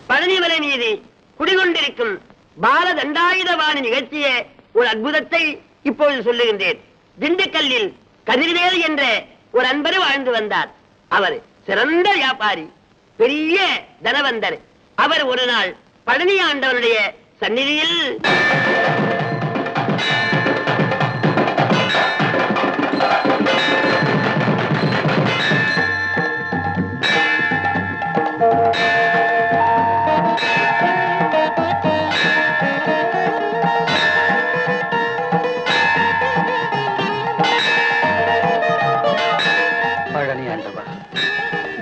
பழனிமலை மீது குடிகொண்டிருக்கும் பால தண்டாயுதபாணி நிகழ்ச்சிய ஒரு அற்புதத்தை இப்பொழுது சொல்லுகின்றேன். திண்டுக்கல்லில் கதிர்வேல் என்ற ஒரு அன்பர் வாழ்ந்து வந்தார். அவர் சிறந்த வியாபாரி, பெரிய தனவந்தர். அவர் ஒரு நாள் பழனி ஆண்டவருடைய சந்நிதியில்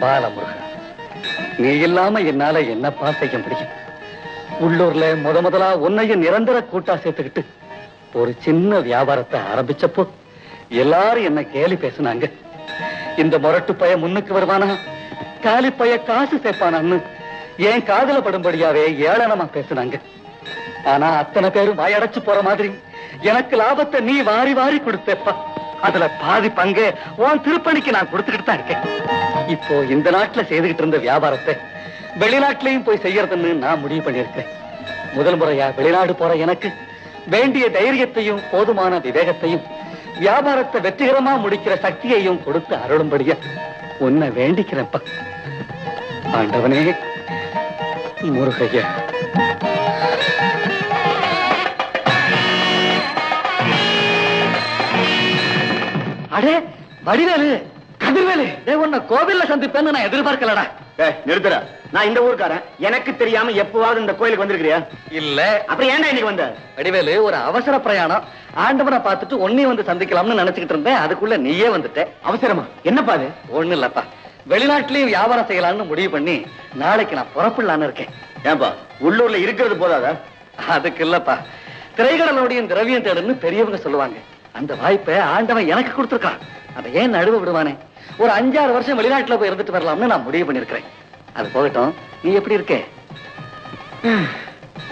பாலமுருகன், நீ இல்லாம என்னால என்னப்பா செய்ய முடியும்? உள்ளூர்ல முதலா உன்னையும் நிரந்தர கூட்டா சேர்த்துக்கிட்டு ஒரு சின்ன வியாபாரத்தை ஆரம்பிச்சப்போ எல்லாரும் என்ன கேலி பேசினாங்க. இந்த முரட்டு பைய முன்னுக்கு வருவானா, காலி பைய காசு சேர்ப்பானான்னு என் காதல படும்படியாவே ஏளனமா பேசினாங்க. ஆனா அத்தனை பேரும் வாயடைச்சு போற மாதிரி எனக்கு லாபத்தை நீ வாரி வாரி கொடுத்தப்பா. அதுல பாதி பங்கு உன் திருப்பணிக்கு நான் கொடுத்துக்கிட்டு தான் இருக்கேன். இப்போ இந்த நாட்டுல செய்துகிட்டு இருந்த வியாபாரத்தை வெளிநாட்டிலையும் போய் செய்யறதுன்னு நான் முடிவு பண்ணியிருக்கேன். முதல் முறையா வெளிநாடு போற எனக்கு வேண்டிய தைரியத்தையும் போதுமான விவேகத்தையும் வியாபாரத்தை வெற்றிகரமா முடிக்கிற சக்தியையும் கொடுத்து அருளும்படியா உன்னை வேண்டிக்கிறேன்ப்பா. ஆண்டவனே முருகையா. அடே வடிவேலு, கதிர்வேலு, உன்னை கோவில்ல சந்திப்பேன்னு நான் எதிர்பார்க்கலடா. நிறுத்துற, நான் இந்த ஊருக்காரன். எனக்கு தெரியாம எப்பவாவது இந்த கோயிலுக்கு வந்திருக்கிறியா? இல்ல. அப்புறம் ஏன்டா இன்னைக்கு வந்த? வடிவேலு, ஒரு அவசர பிரயாணம். ஆண்டவனை பார்த்துட்டு ஒன்னே வந்து சந்திக்கலாம்னு நினைச்சுக்கிட்டு இருந்தேன். அதுக்குள்ள நீயே வந்துட்ட. அவசரமா? என்னப்பா அது? ஒண்ணு இல்லப்பா, வெளிநாட்டிலயும் வியாபாரம் செய்யலாம்னு முடிவு பண்ணி நாளைக்கு நான் புறப்படலான்னு இருக்கேன். ஏன்பா, உள்ளூர்ல இருக்கிறது போதாதா? அதுக்கு இல்லப்பா, திரைக்கடலோடைய திரவியம் தேடுன்னு பெரியவங்க சொல்லுவாங்க. அந்த வாய்ப்பை ஆண்டவன் எனக்கு கொடுத்துருக்கான். அதை ஏன் நடுவ விடுவானே? ஒரு 5-6 வருஷம் வெளிநாட்டுல போய் இருந்துட்டு வரலாம்னு நான் முடிவு பண்ணிருக்கிறேன். அது போகட்டும், நீ எப்படி இருக்க?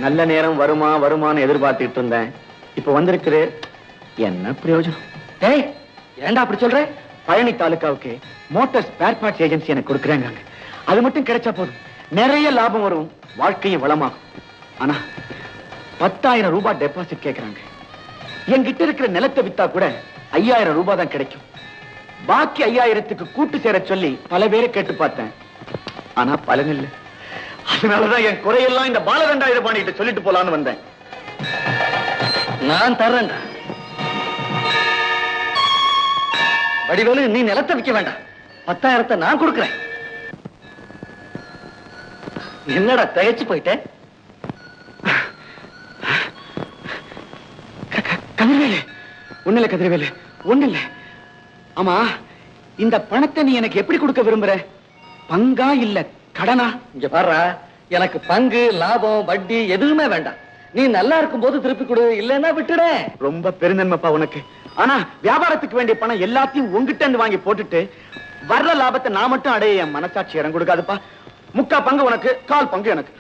நல்ல நேரம் வருமானு எதிர்பார்த்துட்டு இருந்தேன். இப்ப வந்திருக்குது, என்ன பிரயோஜனம்? டேய், ஏன்டா அப்படி சொல்ற? பழனி தாலுகாவுக்கு மோட்டார் ஸ்பேர் பார்ட்ஸ் ஏஜென்சி எனக்கு கொடுக்குறாங்க. அது மட்டும் கிடைச்சா போதும், நிறைய லாபம் வரும், வாழ்க்கையும் வளமாகும். ஆனா 10,000 ரூபாய் டெபாசிட் கேட்கறாங்க. என்கிட்ட இருக்கிற நிலத்தை வித்தா கூட 5,000 ரூபாய் தான் கிடைக்கும். பாக்கி 5,000க்கு கூட்டு சேர சொல்லி பல பேரை கேட்டு பார்த்தேன். ஆனா பலன் இல்லை. அதனாலதான் என் குறையெல்லாம் இந்த பாலதண்டாயுதபாணி கிட்ட சொல்லிட்டு போலான்னு வந்தேன். நான் தர்றேன்டா. வடிவேலு, நீ நிலத்தை விற்க வேண்டாம், 10,000 நான் கொடுக்கிறேன். என்னடா தயச்சு போயிட்டேன்? கதிர்வேலு, ஒண்ணுல கதிர்வேலு, ஒண்ணுல. ஆமா, இந்த பணத்தை நீ எனக்கு எப்படி கொடுக்க விரும்புற? பங்கா இல்ல கடனா? இங்க பாரு, எனக்கு பங்கு, லாபம், வட்டி எதுவுமே வேண்டாம். நீ நல்லா இருக்கும் போது திருப்பி கொடு, இல்லன்னா விட்டுட. ரொம்ப பெருந்தன்மைப்பா உனக்கு. ஆனா வியாபாரத்துக்கு வேண்டிய பணம் எல்லாத்தையும் உங்ககிட்ட இருந்து வாங்கி போட்டுட்டு வர்ற லாபத்தை நான் மட்டும் அடைய என் மனசாட்சி இடம் கொடுக்காதுப்பா. 3/4 பங்கு உனக்கு, 1/4 பங்கு எனக்கு.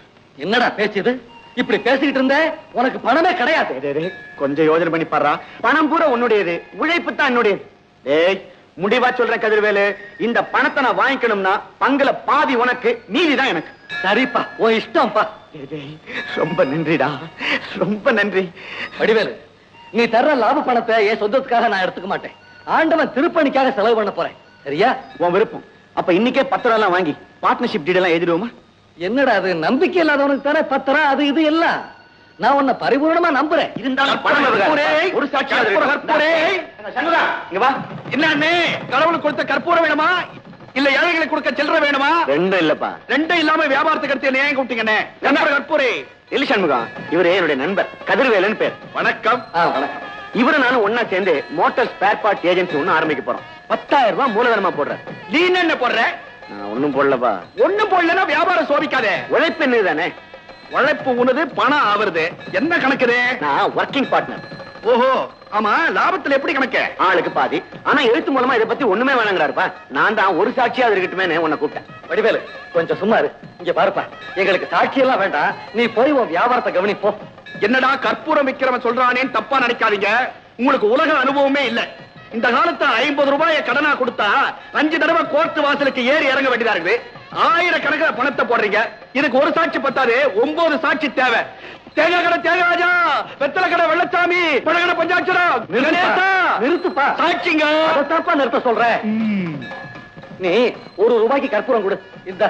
என்னடா பேச்சுது? இப்படி பேசிக்கிட்டு இருந்த உனக்கு பணமே கிடையாது. கொஞ்சம் யோசனை பண்ணி பாரு. பணம் பூரா உன்னுடையது, உழைப்பு தான் என்னுடையது. டேய், முடிவா சொல்றேன் கதிர்வேலு, இந்த பணத்தை நான் வாங்கிக்கணும்னா பங்குல பாதி உனக்கு, மீதி தான் எனக்கு. சரிப்பா, உன் இஷ்டம்ப்பா. ரொம்ப நன்றிடா, ரொம்ப நன்றி. வடிவேலு, நீ தர்ற லாப பணத்தை என் சொந்தத்துக்காக நான் எடுத்துக்க மாட்டேன். ஆண்டவன் திருப்பணிக்காக செலவு பண்ண போறேன். சரியா? உன் விருப்பம். அப்ப இன்னைக்கே 10 ரூபாய் வாங்கி பார்ட்னர்ஷிப் டீட் எல்லாம் எழுதிடுவோமா? என்னடா அது? நம்பிக்கை இல்லாதவனுக்கு தானே 10 ரூபாய் அது இது எல்லாம். நான் உன்னை பரிபூர்ணமா நம்புறேன். இருந்தாலும் ஒரு சாட்சி என்ன கடவுளுக்கு கொடுத்த கற்பூரம் வேணுமா, இல்ல ஏழைகளுக்கு கொடுக்க சில்லற வேணுமா? ரெண்டும் இல்லப்பா. ரெண்டும் இல்லாம வியாபாரத்துக்கு எடுத்து ஏன் கூப்பிட்டீங்கண்ணே? கற்பூரே இல்ல சண்முகம், இவரே என்னுடைய நண்பர் கதிர்வேலன் பேர். வணக்கம். வணக்கம். இவரு நானும் ஒன்னா சேர்ந்து மோட்டார் ஸ்பேர் பார்ட் ஏஜென்சி ஒண்ணு ஆரம்பிக்க போறோம். 10,000 ரூபாய் மூலதனமா போடுறேன். நீ என்ன போடுற? ஒண்ணும் போடலப்பா. ஒண்ணும் போடலன்னா வியாபாரம் சோபிக்காதே. உழைப்பு என்னதானே? உழைப்பு உனது, பணம் ஆவறது. என்ன கணக்குது? நான் ஒர்க்கிங் பார்ட்னர். ஓஹோ, ஆமா. லாபத்துல எப்படி கணக்கு? ஆளுக்கு பாதி. ஆனா எழுத்து மூலமா இதை பத்தி ஒண்ணுமே வேணாங்கிறாருப்பா. நான் தான் ஒரு சாட்சியா இருக்கட்டுமே உன்னை கூப்பிட்டேன். வடிவேலு, கொஞ்சம் சும்மா இரு. இங்க பாருப்பா, எங்களுக்கு சாட்சி எல்லாம் வேண்டாம். நீ போய் உன் வியாபாரத்தை கவனிப்போ. என்னடா கற்பூரம் விக்கிறவன் சொல்றானேன்னு தப்பா நினைக்காதீங்க. உங்களுக்கு உலக அனுபவமே இல்ல. இந்த காலத்தை 50 ரூபாயை கடனா கொடுத்தா 5 தடவை கோர்ட் வாசலுக்கு ஏறி இறங்க வேண்டியதா இருக்குது. 1000 கணக்கில் பணத்தை போடுறீங்க. இதுக்கு ஒரு சாட்சி பத்தாது, 9 சாட்சி தேவை. தேங்காய் கடை தேங்காஜா, வெத்தலை கடை வெள்ளச்சாமி, பழகடை பஞ்சாட்சரம். நிறுத்துப்பா. சாட்சிங்க. தப்பா நிறுத்த சொல்றேன். நீ 1 ரூபாய்க்கு கற்பூரம் கொடு. இந்த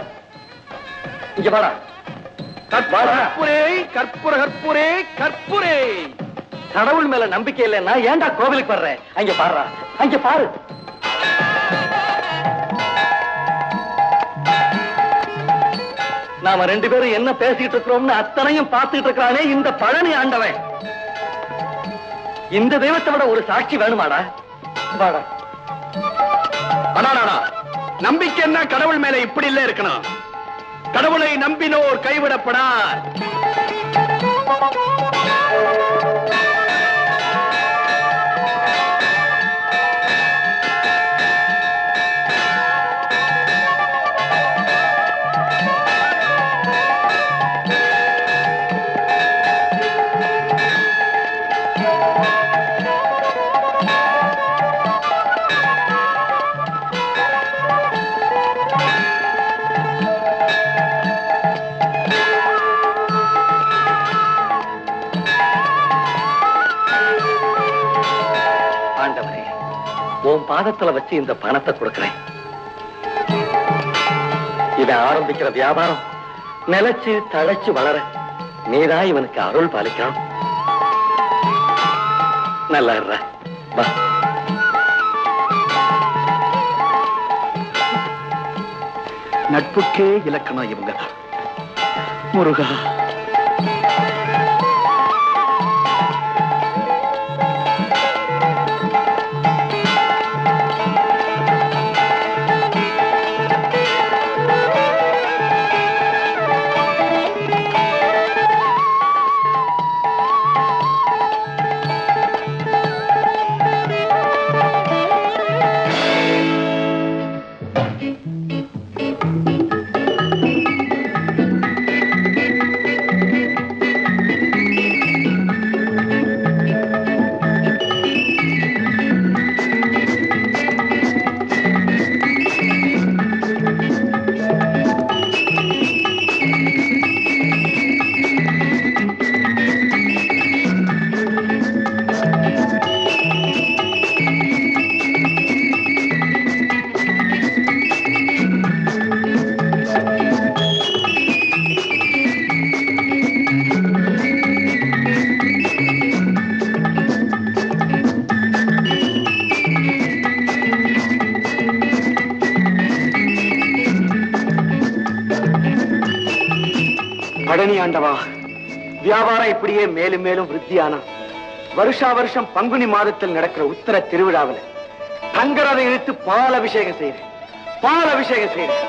இங்க வாடா. கற்பூரே கற்பூர கற்பூரே கற்பூரே. கடவுள் மேல நம்பிக்கை இல்லைன்னா ஏன்டா கோவிலுக்கு வர்ற? அங்க பாரு, அங்க பாரு. நாம 2 பேரும் என்ன பேசிட்டு இருக்கிறோம்னு அத்தனையும் பார்த்துட்டு இருக்கிறானே இந்த பழனி ஆண்டவன். இந்த தெய்வத்தை விட ஒரு சாட்சி வேணுமாடா? வாடா. அடாடா, நம்பிக்கைன்னா கடவுள் மேல இப்படி இல்ல இருக்கணும். கடவுளை நம்பினோர் கைவிடப்படார். ஆண்டவரே, உன் பாதத்துல வச்சு இந்த பணத்தை கொடுக்கிறேன். இவன் ஆரம்பிக்கிற வியாபாரம் நிலைச்சு தழைச்சு வளர நீதான் இவனுக்கு அருள் பாலிக்கணும். நல்லா இருற. வா. நட்புக்கே இலக்கணம் இவங்க தான். முருகா. பழனி ஆண்டவா, வியாபாரம் இப்படியே மேலும் மேலும் விருத்தியானா வருஷா வருஷம் பங்குனி மாதத்தில் நடக்கிற உத்தர திருவிழாவில் தங்கரதை இழுத்து பால் அபிஷேகம் செய்கிறேன். பால் அபிஷேகம் செய்கிறேன்.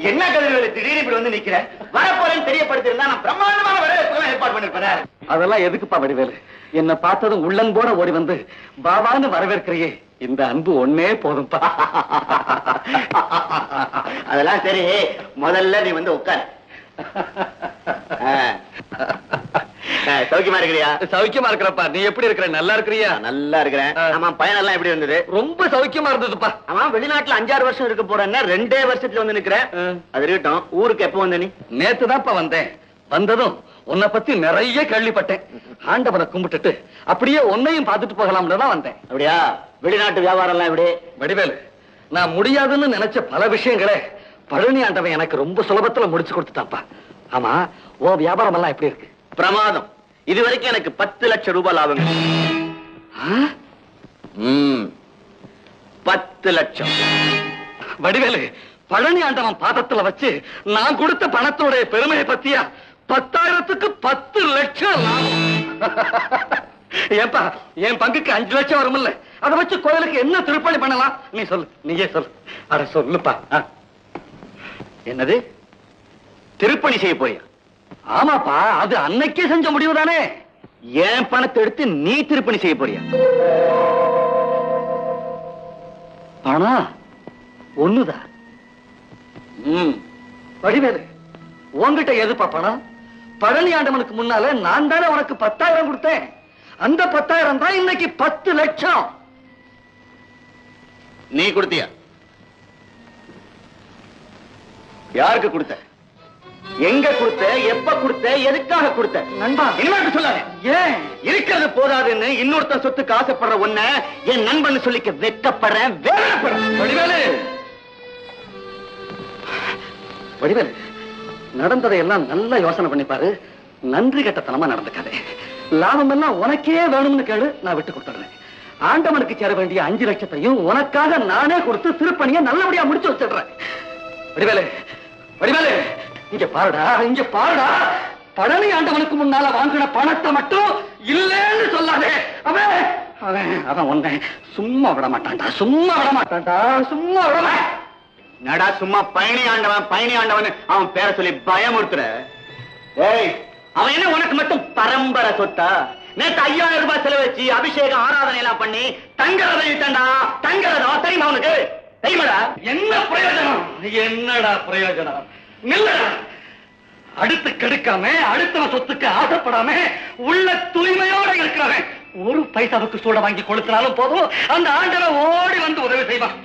என்ன கதிர்வேலு திடீர்னு இப்படி வந்து நிக்கிற? வரப்போறேன்னு தெரியப்படுத்திருந்தா நான் பிரம்மாண்டமான வரவேற்புக்கு ஏற்பாடு பண்ணிருப்பேன். அதெல்லாம் எதுக்குப்பா வடிவேலு? என்ன பார்த்ததும் உள்ளன்போட ஓடி வந்து பாபான்னு வரவேற்கிறியே, இந்த அன்பு ஒன்னே போதும்பா. அதெல்லாம் சரி, முதல்ல நீ வந்து உட்கார். சௌக்கியமா இருக்கிறியா? சௌக்கியமா இருக்கிறப்பா. நீ எப்படி இருக்கிற? நல்லா இருக்கிறியா? நல்லா இருக்கிறேன். ஆமா, பயணம் எப்படி இருந்தது? ரொம்ப சௌக்கியமா இருந்ததுப்பா. ஆமா, வெளிநாட்டுல 5-6 வருஷம் இருக்க போறேன்னா 2 வருஷத்துல வந்து நிக்கிறேன். அது இருக்கட்டும், ஊருக்கு எப்ப வந்த நீ? நேத்துதான்ப்பா வந்தேன். வந்ததும் உன்னை பத்தி நிறைய கேள்விப்பட்டேன். ஆண்டவனை கும்பிட்டுட்டு அப்படியே உன்னையும் பார்த்துட்டு போகலாம்னு தான் வந்தேன். அப்படியா? வெளிநாட்டு வியாபாரம் எல்லாம் எப்படி? வடிவேலு, நான் முடியாதுன்னு நினைச்ச பல விஷயங்களை பழனி ஆண்டவன் எனக்கு ரொம்ப சுலபத்துல முடிச்சு கொடுத்துட்டாப்பா. ஆமா, ஓ வியாபாரம் எல்லாம் எப்படி இருக்கு? பிரமாதம். இதுவரைக்கும் எனக்கு 10 லட்சம் ரூபாய் லாபம். 10 லட்சம். வடிவேலு, பழனி ஆண்டவன் பாதத்துல வச்சு நான் கொடுத்த பணத்தோட பெருமையை பத்தியா? 10,000க்கு 10 லட்சம் லாபம். ஏப்பா, என் பங்குக்கு 5 லட்சம் வரும்ல, அதை வச்சு கோயிலுக்கு என்ன திருப்பணி பண்ணலாம்? நீ சொல்லு, நீயே சொல்லு. அட சொல்லுப்பா. என்னது திருப்பணி செய்ய போறியா? ஆமாப்பா, அது அன்னைக்கே செஞ்ச முடிவு தானே. என் பணத்தை எடுத்து நீ திருப்பணி செய்ய போறியா? பணம் ஒண்ணுதான். வடிவேலு, உன்கிட்ட எதுப்பா பணம்? பழனி ஆண்டவனுக்கு முன்னால நான் தானே உனக்கு 10,000 கொடுத்தேன். அந்த 10,000 தான் இன்னைக்கு 10 லட்சம். நீ கொடுத்தியா? யாருக்கு கொடுத்த? எங்க கொடுத்த? எப்ப கொடுத்த? எதுக்காக கொடுத்த? நண்பா, என்ன சொல்லாத. ஏன் இருக்கிறது போதாதுன்னு இன்னொருத்தன் சொத்துக்கு ஆசைப்படுற உன்ன என் நண்பன் சொல்லிக்க வெட்கப்படுறேன், வேதனைப்படுறேன். வடிவேலு, வடிவேலு, நடந்ததை எல்லாம் நல்லா யோசனை பண்ணி பாரு. நன்றி கெட்டத்தனமா நடந்துக்காதே. லாபம் எல்லாம் உனக்கே வேணும்னு கேளு, நான் விட்டு கொடுத்துறேன். ஆண்டவனுக்கு சேர வேண்டிய 5 லட்சத்தையும் உனக்காக நானே கொடுத்து திருப்பணியை நல்லபடியா முடிச்சு வச்சிடுறேன். வடிவேலு, வடிவேலு, இங்க பாருடா, இங்க பாருடா. பழனி ஆண்டவனுக்கு முன்னால வாங்கின பணத்தை மட்டும் இல்லைன்னு சொல்லாதே. அவன் அவன் அவன் உன்னை சும்மா விட மாட்டான்டா, சும்மா விட மாட்டான்டா, சும்மா விட மாட்டான். நடா சும்மா பயணி ஆண்டவன் அவன் பேரை சொல்லி பயமுறுத்துற. ஏய், அவன் என்ன உனக்கு மட்டும் பரம்பரை சொத்தா? நேத்து 5,000 ரூபாய் செலவச்சு அபிஷேகம் ஆராதனை எல்லாம் பண்ணி தங்கரதை விட்டாண்டா. தங்கரதம் தெரியுமா அவனுக்கு? தெரியுமாடா? என்ன பிரயோஜனம்? என்னடா பிரயோஜனம்? நில்லடா. அடுத்து கெடுக்காம, அடுத்தவன் சொத்துக்கு ஆசைப்படாம, உள்ள தூய்மையோட இருக்கிறவன் ஒரு பைசாவுக்கு சூட வாங்கி கொடுத்தாலும் போதும், அந்த ஆண்டவன் ஓடி வந்து உதவி செய்வான்.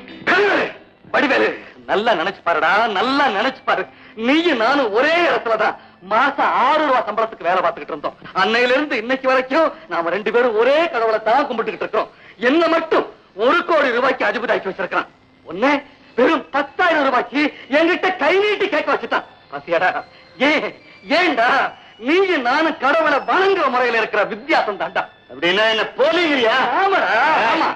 வடிவேலு, நல்லா நினைச்சு பாருடா, நல்லா நினைச்சு பாரு. நீயும் நானும் ஒரே இடத்துலதான் மாசம் 6 ரூபாய் சம்பளத்துக்கு வேலை பார்த்துக்கிட்டு இருந்தோம். அன்னையில இருந்து இன்னைக்கு வரைக்கும் நாம 2 பேரும் ஒரே கடவுளை தான் கும்பிட்டுக்கிட்டு இருக்கோம். என்ன மட்டும் 1 கோடி ரூபாய்க்கு அதிபதாக்கி வச்சிருக்கான். ஒண்ணு வெறும் 10,000 ரூபாய்க்கு என்கிட்ட கை நீட்டி கேட்க வச்சுட்டான். பாத்தியாடா? ஏன்டா நீயும் நானும் கடவுளை வணங்குற முறையில இருக்கிற வித்தியாசம் தாண்டா. அப்படின்னா என்ன போலீங்கிறியா? ஆமாடா, ஆமா.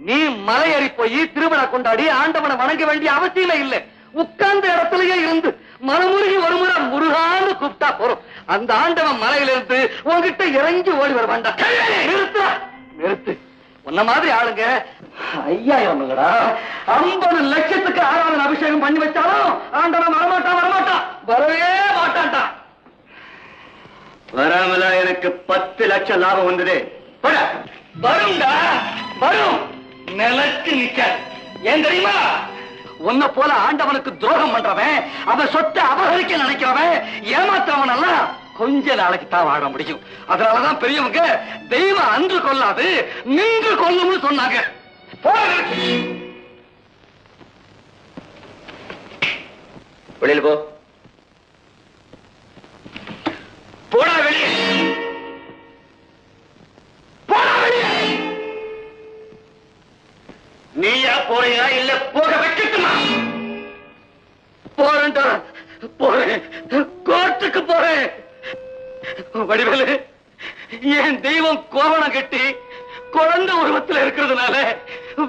நீ மலையேறி போய் திருவிழா கொண்டாடி ஆண்டவனை வணங்க வேண்டிய அவசியமே இல்லை. உட்கார்ந்த இடத்துலயே இருந்து மனமுருகி ஒரு முறை முருகான்னு கூப்பிட்டா போறோம். அந்த ஆண்டவன் மலையில இருந்து உன்கிட்ட இறங்கி ஓடி வர வேண்டாம். நிறுத்து, நிறுத்து. உன்ன மாதிரி ஆளுங்க 5,000 இல்லடா, 50 லட்சத்துக்கு ஆராதனை அபிஷேகம் பண்ணி வச்சாலும் ஆண்டவன் வரமாட்டான், வரவே மாட்டான்டா. வராமலா எனக்கு 10 லட்சம் லாபம் வந்தது. வரும்டா, வரும். நிலத்து நிக்க. ஏன் தெரியுமா? உன்னை போல ஆண்டவனுக்கு துரோகம் பண்றவன், அவன் சொத்தை அபகரிக்க நினைக்கிறவன், ஏமாத்தவன் எல்லாம் கொஞ்ச நாளைக்கு தான் வாழ முடியும். அதனாலதான் பெரியவங்க தெய்வம் அன்று கொல்லாது நின்று கொல்லும்னு சொன்னாங்க. வெளியில போ. போடா வெளியே. போடா வெளியே. நீயா போறியா இல்ல போக வைக்கட்டுமா? போறேன்டா, போறேன், கோர்ட்டுக்கு போறேன். வடிவேலு, என் தெய்வம் கோவணம் கட்டி குழந்தை உருவத்தில் இருக்கிறதுனால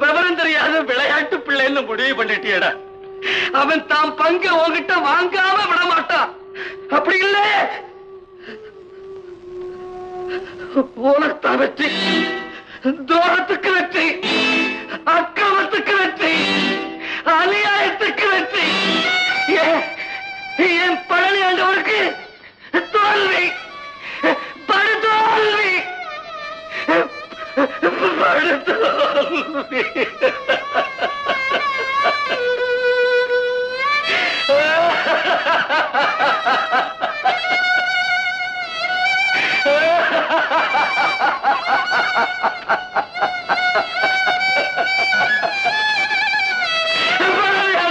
விவரம் தெரியாத விளையாட்டு பிள்ளைன்னு முடிவு பண்ணிட்டியடா. அவன் தாம் பங்கு உன்கிட்ட வாங்காம விட மாட்டான். அப்படி இல்ல உனக்கு வெற்றி, துரோகத்துக்கு வெற்றி, அக்கிரமத்துக்கு வெற்றி, அநியாயத்துக்கு வெற்றி. என் பழனி ஆண்டவருக்கு தோல்வி, படுதோல்வி, படுதோல்வி.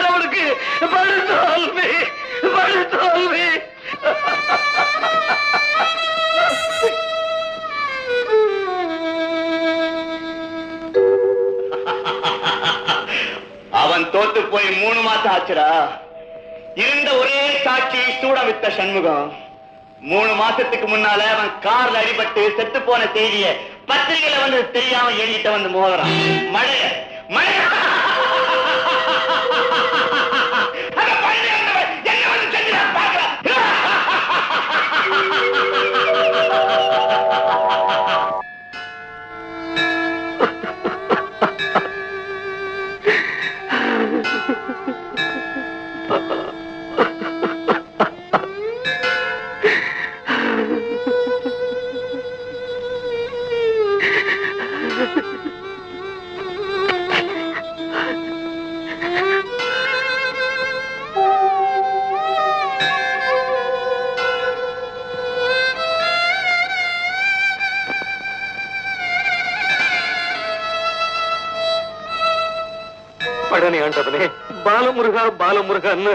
அவனுக்கு படுத்தோல்வி படுத்தோல்வி. அவன் தோத்து போய் 3 மாசம் ஆச்சுடா. இருந்த ஒரே சாட்சி சூட வித்த சண்முகம் 3 மாசத்துக்கு முன்னால அவன் கார்ல அடிபட்டு செத்து போன செய்திய பத்திரிகையில வந்து தெரியாம எழுதிட்ட வந்து மோதுறான். மழை மழை என்ன வந்து செஞ்சுறான் பார்க்கலாம். பழனி ஆண்டவனே, பாலமுருகா பாலமுருகான்னு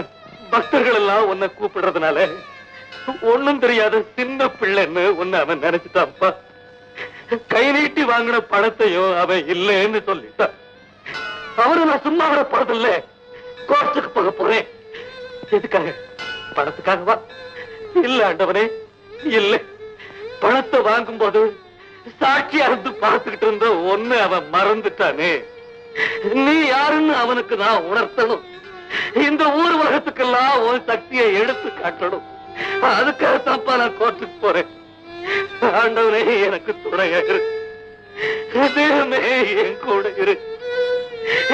பக்தர்கள் எல்லாம் உன்னை கூப்பிடுறதுனால ஒண்ணும் தெரியாத சின்ன பிள்ளைன்னு உன்னை அவன் நினைச்சுட்டான்ப்பா. கை நீட்டி வாங்கின பணத்தையும் அவன் இல்லைன்னு சொல்லிட்டான். அவரு நான் சும்மா விட போறதில்ல, கோர்ட்டுக்கு போக போறேன். எதுக்காக? பணத்துக்காகவா? இல்ல ஆண்டவனே, இல்ல. பணத்தை வாங்கும் போது சாட்சியா இருந்து பார்த்துக்கிட்டு இருந்த ஒண்ணு அவன் மறந்துட்டானே. நீ யாருன்னு அவனுக்கு நான் உணர்த்தணும். இந்த ஊர் உலகத்துக்கெல்லாம் உன் சக்தியை எடுத்து காட்டணும். அதுக்காகத்தான்ப்பா நான் கோர்ட்டுக்கு போறேன். ஆண்டவனே, எனக்கு துணையா இரு. தேவமே, என் கூட இரு.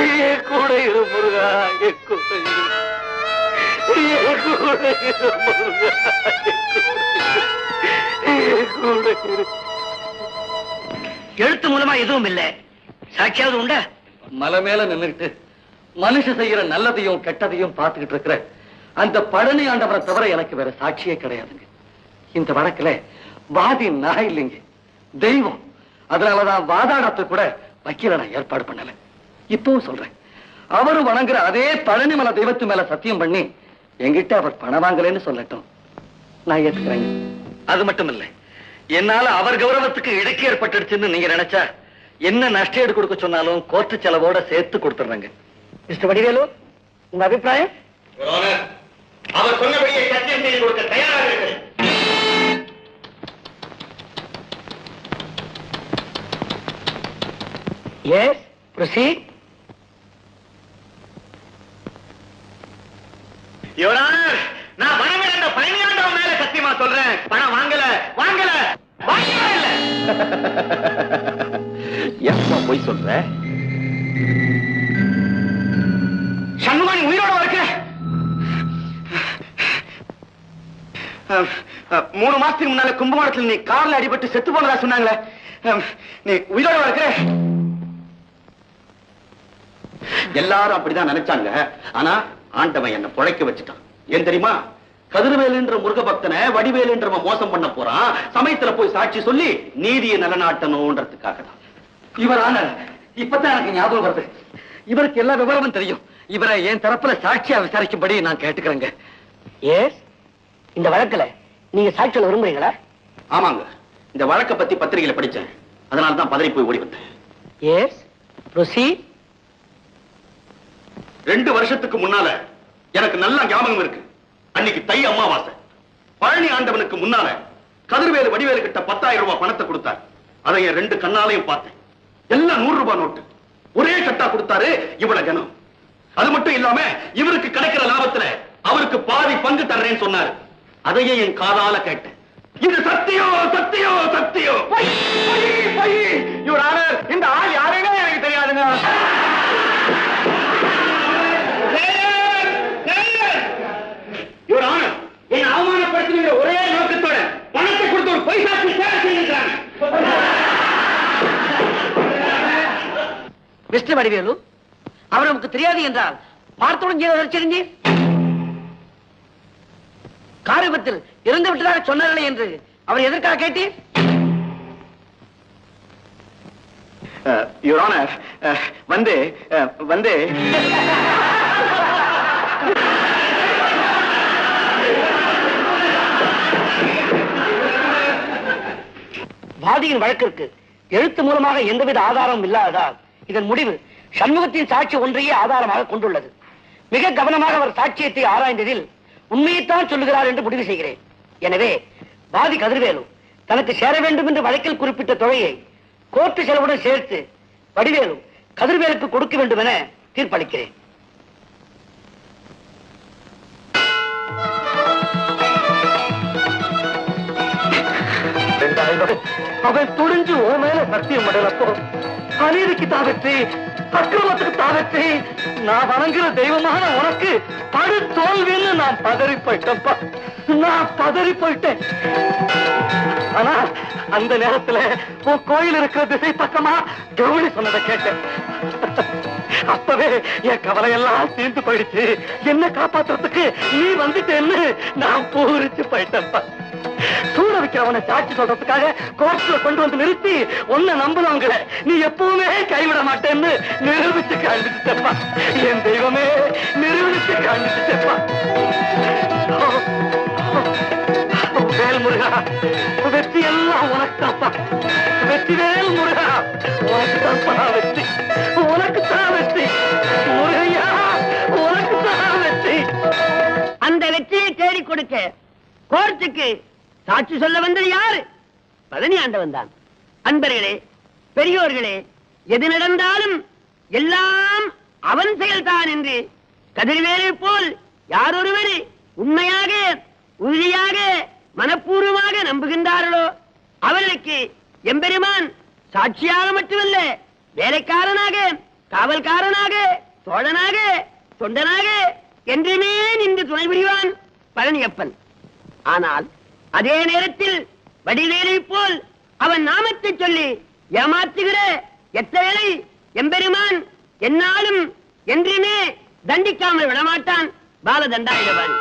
என் கூட இரு முருகா, என் கூட இரு. என் கூட இரு முருகா, என் கூட இரு. எழுத்து மூலமா எதுவும் இல்ல, சாட்சியாவது உண்டா? மலை மேல நின்னுட்டு மனுஷ செய்யற நல்லதையும் கெட்டதையும் பார்த்துக்கிட்டு இருக்கிற அந்த பழனி ஆண்டவரை தவிர எனக்கு வேற சாட்சியே கிடையாதுங்க. இந்த வழக்குல வாதி நான் இல்லைங்க, தெய்வம். அதனாலதான் வாதாடத்துக்கு கூட வக்கீல நான் ஏற்பாடு பண்ணல. இப்பவும் சொல்றேன், அவரு வணங்குற அதே பழனி மலை தெய்வத்து மேல சத்தியம் பண்ணி என்கிட்ட அவர் பணம் வாங்கலன்னு சொல்லட்டும், நான் ஏத்துக்கிறேங்க. அது மட்டும் இல்ல, என்னால அவர் கௌரவத்துக்கு இடுக்கி ஏற்பட்டுடுச்சுன்னு நீங்க நினைச்சா என்ன நஷ்டஈடு கொடுக்க சொன்னாலும் கோர்ட்டு செலவோட சேர்த்து கொடுத்துறாங்க. மிஸ்டர் வடிவேலு, உங்க அபிப்பிராயம்? அவர் சொன்னபடியே சத்தியம் செய்து கொடுக்க தயாராக இருக்கிறேன். Yes, proceed. Your Honor, நான் வணங்குற பழனியாண்டவன் மேல சத்தியமா சொல்றேன், பணம் வாங்கல வாங்கல வாங்கவே இல்ல. எப்ப போய் சொல்ற? சண்முகன் உயிரோட இருக்க? 3 மாசத்துக்கு முன்னால கும்பகோணத்துல நீ கார்ல அடிபட்டு செத்து போனதா சொன்னாங்களே, நீ உயிரோட இருக்க? எல்லாரும் அப்படிதான் நினைச்சாங்க. ஆனா ஆண்டவன் என்ன பொழைக்க வச்சுட்டான். ஏன் தெரியுமா? கதிர்வேலுன்ற முருக பக்தனை வடிவேலுன்ற மோசம் பண்ண போறான். சமயத்துல போய் சாட்சி சொல்லி நீதியை நிலநாட்டணும்ன்றதுக்காக தான். இவரான இப்பதான் எனக்கு ஞாபகம் வருது, இவருக்கு எல்லா விவரமும் தெரியும். இவரை என் தரப்புல சாட்சியா விசாரிக்கும்படி நான் கேட்டுக்கிறேங்க. எஸ், இந்த வழக்குல நீங்க சாட்சியில் விரும்புறீங்களா? ஆமாங்க, இந்த வழக்கை பத்தி பத்திரிகையில படிச்சேன், அதனாலதான் பதறி போய் ஓடி வந்தேன். S, proceed. 2 வருஷத்துக்கு முன்னால எனக்கு நல்ல ஞாபகம் இருக்கு. அன்னைக்கு தை அமாவாசை. பழனி ஆண்டவனுக்கு முன்னால கதிர்வேலு வடிவேலு கிட்ட 10,000 ரூபாய் பணத்தை கொடுத்தார். அதை என் 2 கண்ணாலையும் பார்த்தேன். எல்லாம் 100 ரூபாய் நோட்டு. ஒரே கட்டா கொடுத்தாரு. இவ்வளவு கனம். அது மட்டும் இல்லாம இவருக்கு கிடைக்கிற லாபத்துல அவருக்கு பாதி பங்கு தர்றேன்னு சொன்னாரு. அதையே என் காதால கேட்டேன். இது சத்தியம் சத்தியம் சத்தியம். யுவர் ஆனர், இந்த ஆள் யாருன்னு எனக்கு தெரியாதுங்க. யுவர் ஆனர், என்னை அவமானப்படுத்துகிற ஒரே நோக்கத்தோட பணத்தை கொடுத்து ஒரு பைசாக்கு சேவை செய்திருக்கிறாங்க. மிஸ்டர் வடிவேலு, அவர் நமக்கு தெரியாது என்றால் பார்த்தவுடன் தெரிஞ்சு கார் விபத்தில் இறந்து விட்டதாக சொன்னார்களே என்று அவர் எதற்காக கேட்டீர்? யுவர் ஆனர், வந்து வந்து வாதியின் வழக்கிற்கு எழுத்து மூலமாக எந்தவித ஆதாரமும் இல்லாததால் இதன் முடிவு சண்முகத்தின் சாட்சி ஒன்றையே ஆதாரமாக கொண்டுள்ளது. மிக கவனமாக அவர் சாட்சியத்தை ஆராய்ந்ததில் உண்மையைத்தான் சொல்லுகிறார் என்று முடிவு செய்கிறேன். எனவே வாதி கதிர்வேலு தனக்கு சேர வேண்டும் என்று வழக்கில் குறிப்பிட்ட தொகையை கோர்ட்டு செலவுடன் சேர்த்து வடிவேலு கதிர்வேலுக்கு கொடுக்க வேண்டும் என தீர்ப்பளிக்கிறேன். அவன் துணிஞ்சு ஓ மேல சத்தியம் பண்ணலப்போ அநீதிக்கு தாவற்றி அக்கிரமத்துக்கு தாவற்றி நான் வணங்குற தெய்வமான உனக்கு படு தோல்வின்னு நான் பதறி போயிட்டேன்ப்பா. நான் பதறி போயிட்டேன். ஆனா அந்த நேரத்துல உன் கோயில் இருக்கிற திசை பக்கமா கவுளி சொன்னதை கேட்டேன். அப்பவே என் கவலையெல்லாம் தீர்ந்து போயிடுச்சு. என்ன காப்பாத்துறதுக்கு நீ வந்துட்டேன்னு நான் பூரிச்சு போயிட்டேன்ப்பா. சூட வைக்கிறவனை சாட்சி சொல்றதுக்காக கோர்ட்ல கொண்டு வந்து நிறுத்தி உன்னை நம்புனவங்களை நீ எப்பவுமே கைவிட மாட்டேன்னு நிரூபிச்சு காண்பிச்சுட்டப்பா. என் தெய்வமே நிரூபிச்சு காண்பிச்சுட்டப்பா. வேல் முருகா, வெற்றி எல்லாம் உனக்குதாப்பா. வெற்றி வேல் முருகா, உனக்கு தான்ப்பா வெற்றி. உனக்கு தான் வெற்றி முருகையா, உனக்கு தான் வெற்றி. அந்த வெற்றியை தேடி கொடுக்க கோர்ட்டுக்கு சாட்சி சொல்ல வந்தது யாரு? பழனி ஆண்டவன் தான். அன்பர்களே, பெரியோர்களே, எது நடந்தாலும் எல்லாம் அவன் செயல்தான் என்று கதிர்வேலை போல் யாரொருவர் உண்மையாக உறுதியாக மனப்பூர்வமாக நம்புகின்றார்களோ அவர்களுக்கு எம்பெருமான் சாட்சியாக மட்டுமல்ல, வேலைக்காரனாக, காவல்காரனாக, தோழனாக, தொண்டனாக என்றுமே நின்று துணை புரிவான் பழனியப்பன். ஆனால் அதே நேரத்தில் வடிவேலை போல் அவன் நாமத்தை சொல்லி ஏமாற்றுகிற எத்தவேளை எம்பெருமான் என்னாலும் என்றுமே தண்டிக்காமல் விடமாட்டான் பாலதண்டாயுதபாணி.